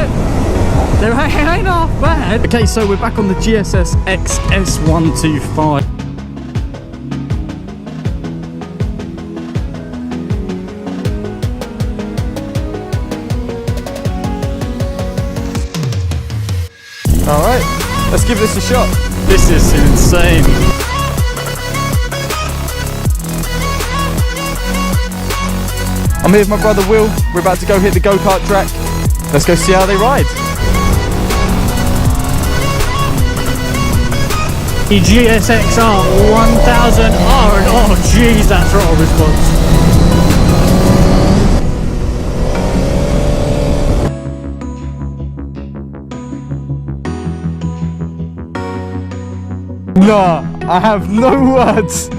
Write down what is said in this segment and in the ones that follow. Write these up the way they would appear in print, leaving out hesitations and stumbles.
it? It ain't half bad. Okay, so we're back on the GSX-S 125. Alright, let's give this a shot. This is insane. I'm here with my brother Will. We're about to go hit the go-kart track. Let's go see how they ride. The GSX-R 1000R, and oh jeez, that throttle response. Nah, I have no words.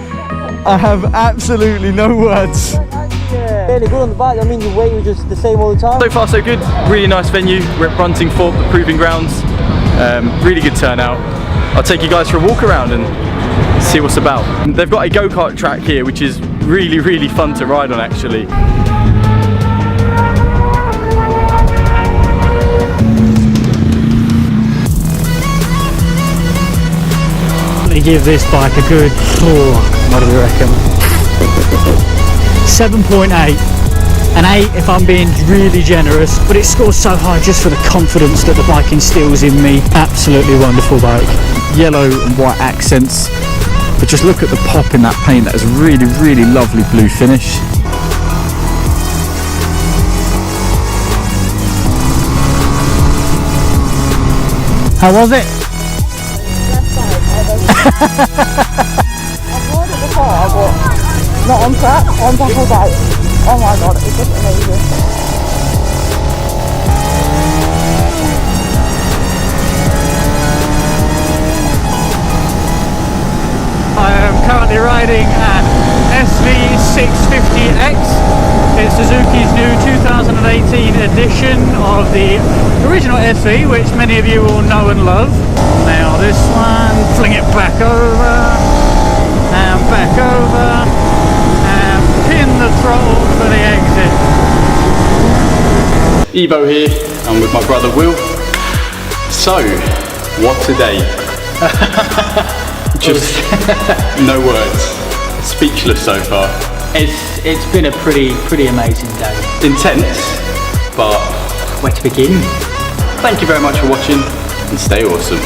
I have absolutely no words. Fairly good on the bike. I mean, your weight was just the same all the time. So far so good. Really nice venue. We're at Bruntingthorpe, the proving grounds. Really good turnout. I'll take you guys for a walk around and see what's about. They've got a go-kart track here, which is really, really fun to ride on actually. Give this bike a good, what do we reckon? 7.8. An 8 if I'm being really generous, but it scores so high just for the confidence that the bike instills in me. Absolutely wonderful bike. Yellow and white accents, but just look at the pop in that paint. That is really, really lovely blue finish. How was it? I've rode it before, but not on track, on proper bike. Oh my god, it's just amazing. I am currently riding an SV650X. It's Suzuki's new 2018 edition of the original SV, which many of you will know and love. Now this one, fling it back over, and back over, and pin the throttle for the exit. Evo here, I'm with my brother Will. So, what a day. Just no words. Speechless so far. It's been a pretty amazing day. Intense, but where to begin? Thank you very much for watching and stay awesome.